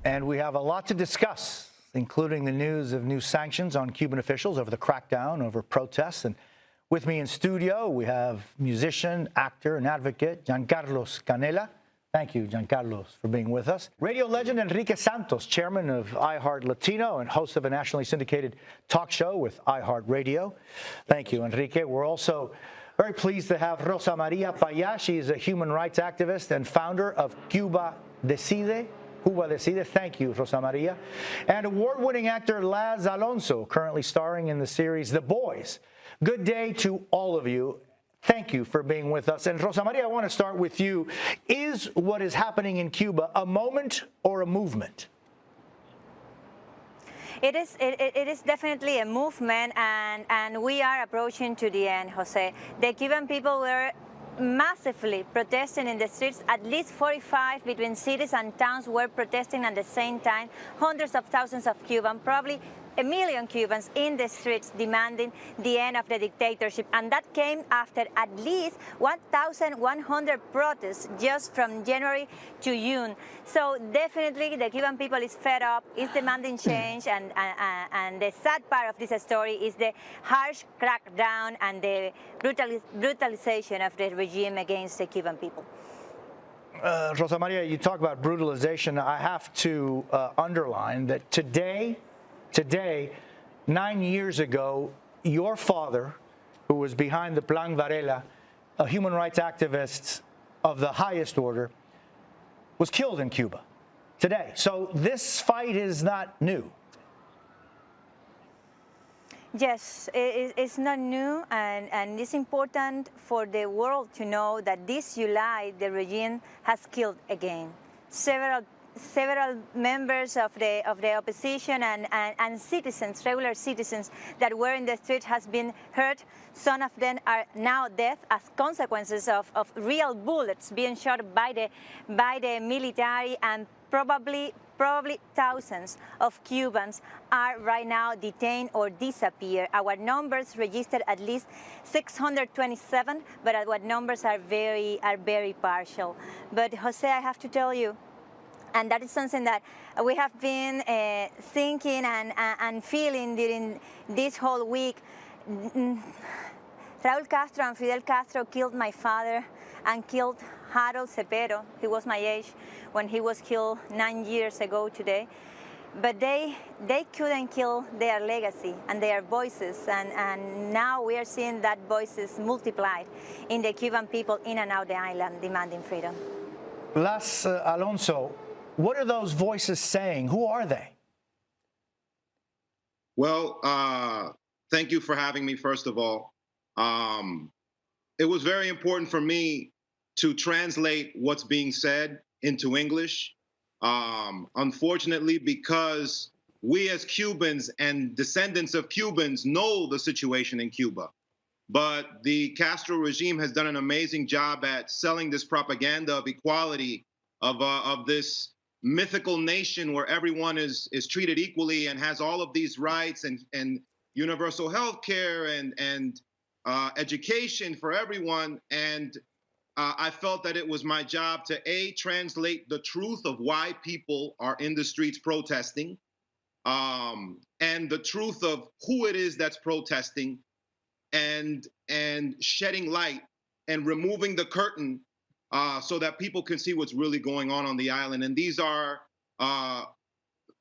And we have a lot to discuss, including the news of new sanctions on Cuban officials over the crackdown over protests. And with me in studio, we have musician, actor, and advocate Giancarlos Canela. Thank you, Giancarlos, for being with us. Radio legend Enrique Santos, chairman of iHeart Latino and host of a nationally syndicated talk show with iHeartRadio. Thank you, Enrique. We're also very pleased to have Rosa Maria Payá. She's a human rights activist and founder of Cuba Decide. Thank you, Rosa Maria. And award-winning actor Laz Alonso, currently starring in the series The Boys. Good day to all of you. Thank you for being with us. And Rosa Maria, I want to start with you. Is what is happening in Cuba a moment or a movement? It is definitely a movement, and we are approaching to the end, Jose. The Cuban people were massively protesting in the streets. At least 45 between cities and towns were protesting at the same time. Hundreds of thousands of Cubans, probably 1 million Cubans in the streets demanding the end of the dictatorship. And that came after at least 1,100 protests just from January to June. So definitely the Cuban people is fed up, is demanding change, and the sad part of this story is the harsh crackdown and the brutalization of the regime against the Cuban people. Rosa Maria, you talk about brutalization. I have to underline that today, 9 years ago, your father, who was behind the Plan Varela, a human rights activist of the highest order, was killed in Cuba today. So this fight is not new. Yes, it's not new, and it's important for the world to know that this July the regime has killed again several members of the opposition and citizens, regular citizens that were in the street has been hurt. Some of them are now dead as consequences of real bullets being shot by the military, and probably thousands of Cubans are right now detained or disappear. Our numbers registered at least 627, but our numbers are very partial. But Jose, I have to tell you, and that is something that we have been thinking and feeling during this whole week. Raúl Castro and Fidel Castro killed my father and killed Harold Cepero. He was my age when he was killed 9 years ago today. But they couldn't kill their legacy and their voices, and now we are seeing that voices multiplied in the Cuban people in and out the island demanding freedom. Laz Alonso, what are those voices saying? Who are they? Well, thank you for having me, first of all. It was very important for me to translate what's being said into English. Unfortunately, because we as Cubans and descendants of Cubans know the situation in Cuba. But the Castro regime has done an amazing job at selling this propaganda of equality, of this mythical nation where everyone is treated equally and has all of these rights and universal health care and education for everyone. And I felt that it was my job to translate the truth of why people are in the streets protesting, and the truth of who it is that's protesting, and shedding light and removing the curtain so that people can see what's really going on the island. And these are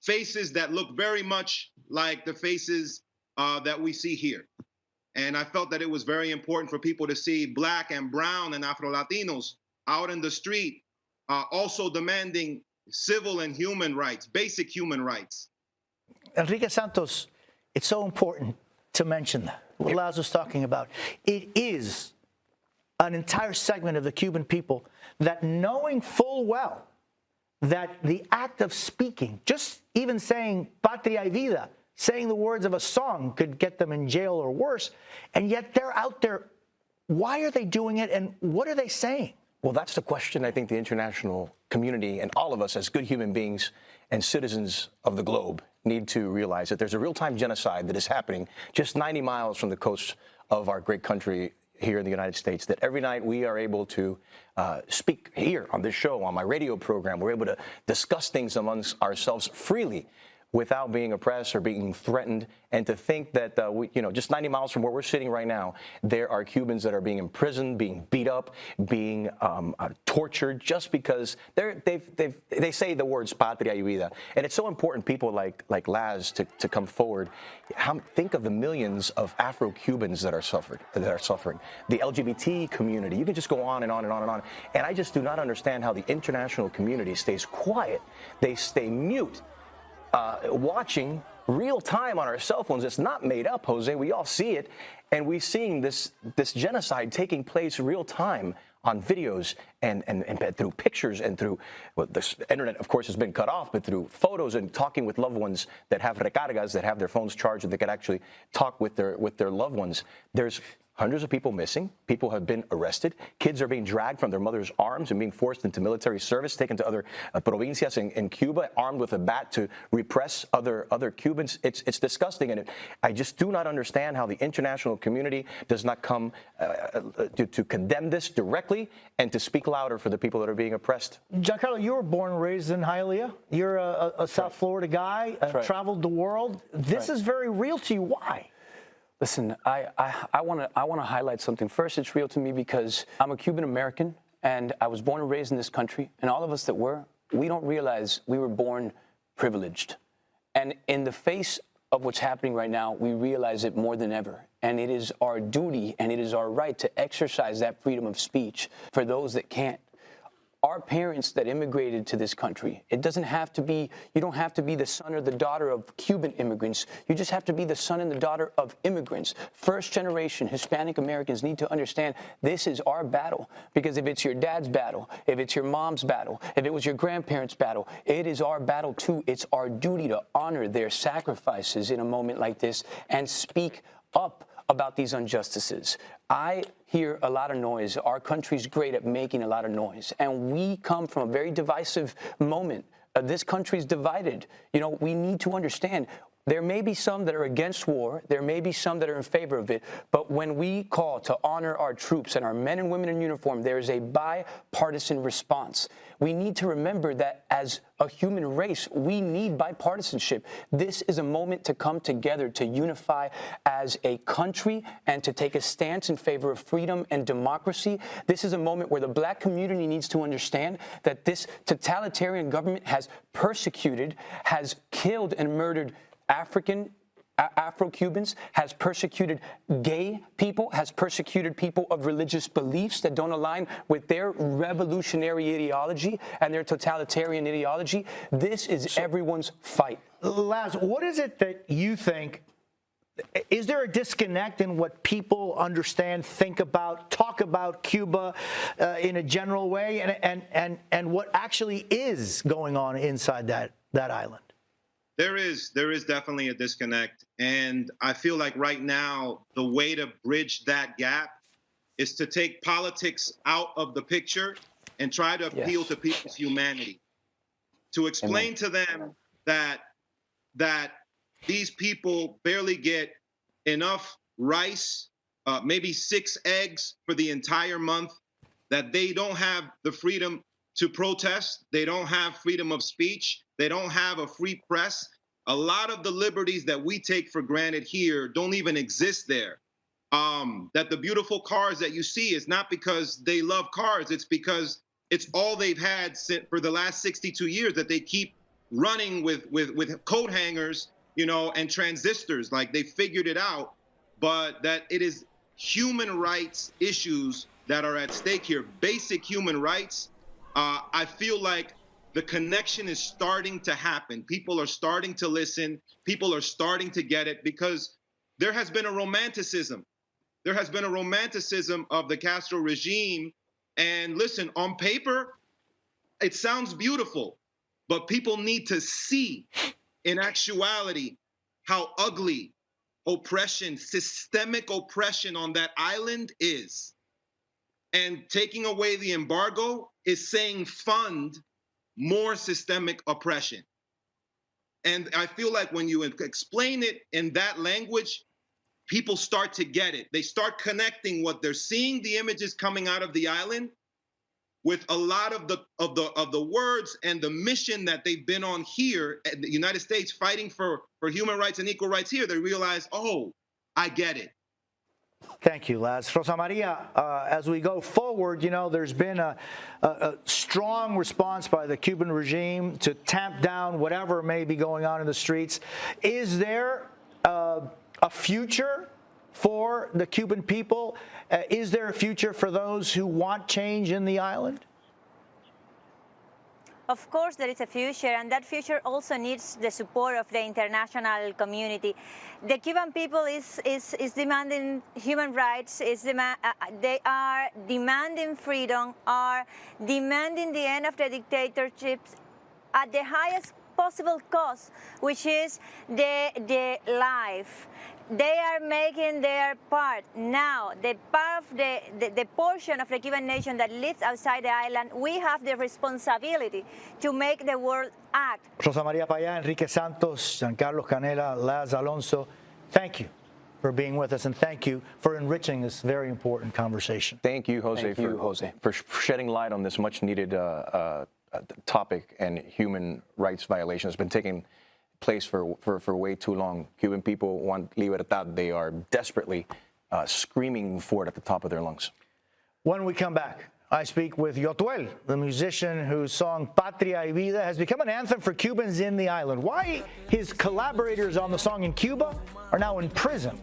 faces that look very much like the faces that we see here. And I felt that it was very important for people to see Black and Brown and Afro-Latinos out in the street, also demanding civil and human rights, basic human rights. Enrique Santos, it's so important to mention that, what Laz was talking about. It is an entire segment of the Cuban people that, knowing full well that the act of speaking, just even saying patria y vida, saying the words of a song, could get them in jail or worse, and yet they're out there. Why are they doing it, and what are they saying? Well, that's the question I think the international community and all of us as good human beings and citizens of the globe need to realize, that there's a real-time genocide that is happening just 90 miles from the coast of our great country here in the United States, that every night we are able to speak here on this show, on my radio program. We're able to discuss things amongst ourselves freely without being oppressed or being threatened. And to think that, just 90 miles from where we're sitting right now, there are Cubans that are being imprisoned, being beat up, being tortured just because they say the words patria y vida. And it's so important people like Laz to come forward. Think of the millions of Afro-Cubans that are suffering. The LGBT community. You can just go on and on and on and on. And I just do not understand how the international community stays quiet. They stay mute. Watching real time on our cell phones. It's not made up, Jose. We all see it. And we're seeing this genocide taking place real time on videos and through pictures and through, well, the internet, of course, has been cut off, but through photos and talking with loved ones that have recargas, that have their phones charged, and they can actually talk with their loved ones. There's hundreds of people missing. People have been arrested. Kids are being dragged from their mother's arms and being forced into military service, taken to other provincias in Cuba, armed with a bat to repress other Cubans. It's disgusting, and I just do not understand how the international community does not come to condemn this directly and to speak louder for the people that are being oppressed. Giancarlo, you were born and raised in Hialeah. You're a South Florida guy, traveled the world. This is very real to you. Why? Listen, I want to highlight something. First, it's real to me because I'm a Cuban American, and I was born and raised in this country. And all of us that we don't realize we were born privileged. And in the face of what's happening right now, we realize it more than ever. And it is our duty and it is our right to exercise that freedom of speech for those that can't. Our parents that immigrated to this country, you don't have to be the son or the daughter of Cuban immigrants. You just have to be the son and the daughter of immigrants. First generation Hispanic Americans need to understand this is our battle. Because if it's your dad's battle, if it's your mom's battle, if it was your grandparents' battle, it is our battle too. It's our duty to honor their sacrifices in a moment like this and speak up about these injustices. I hear a lot of noise. Our country's great at making a lot of noise. And we come from a very divisive moment. This country's divided. We need to understand there may be some that are against war. There may be some that are in favor of it. But when we call to honor our troops and our men and women in uniform, there is a bipartisan response. We need to remember that as a human race, we need bipartisanship. This is a moment to come together, to unify as a country and to take a stance in favor of freedom and democracy. This is a moment where the black community needs to understand that this totalitarian government has persecuted, has killed and murdered Afro-Cubans, has persecuted gay people, has persecuted people of religious beliefs that don't align with their revolutionary ideology and their totalitarian ideology. This is everyone's fight. Laz, what is it that you think? Is there a disconnect in what people understand, think about, talk about Cuba in a general way, and what actually is going on inside that island? There is definitely a disconnect. And I feel like right now, the way to bridge that gap is to take politics out of the picture and try to appeal to people's humanity, to explain to them that these people barely get enough rice, maybe 6 eggs for the entire month, that they don't have the freedom to protest. They don't have freedom of speech. They don't have a free press. A lot of the liberties that we take for granted here don't even exist there. That the beautiful cars that you see is not because they love cars. It's because it's all they've had for the last 62 years, that they keep running with coat hangers, and transistors. Like, they figured it out, but that it is human rights issues that are at stake here, basic human rights. I feel like the connection is starting to happen. People are starting to listen. People are starting to get it, because there has been a romanticism. There has been a romanticism of the Castro regime. And listen, on paper, it sounds beautiful, but people need to see in actuality how ugly oppression, systemic oppression on that island is. And taking away the embargo is saying fund more systemic oppression. And I feel like when you explain it in that language, people start to get it. They start connecting what they're seeing, the images coming out of the island, with a lot of the words and the mission that they've been on here at the United States, fighting for human rights and equal rights here. They realize, oh, I get it. Thank you, Laz. Rosa Maria, as we go forward, there's been a strong response by the Cuban regime to tamp down whatever may be going on in the streets. Is there a future for the Cuban people? Is there a future for those who want change in the island? Of course, there is a future, and that future also needs the support of the international community. The Cuban people is demanding human rights. They are demanding freedom, are demanding the end of the dictatorships at the highest possible cost, which is the life. They are making their part. Now, the part of the portion of the Cuban nation that lives outside the island, we have the responsibility to make the world act. Rosa Maria Payá, Enrique Santos, Giancarlo Canela, Laz Alonso, thank you for being with us, and thank you for enriching this very important conversation. Thank you, Jose, for shedding light on this much-needed topic and human rights violation that's been taking place for way too long. Cuban people want libertad. They are desperately screaming for it at the top of their lungs. When we come back, I speak with Yotuel, the musician whose song Patria y Vida has become an anthem for Cubans in the island. Why his collaborators on the song in Cuba are now in prison.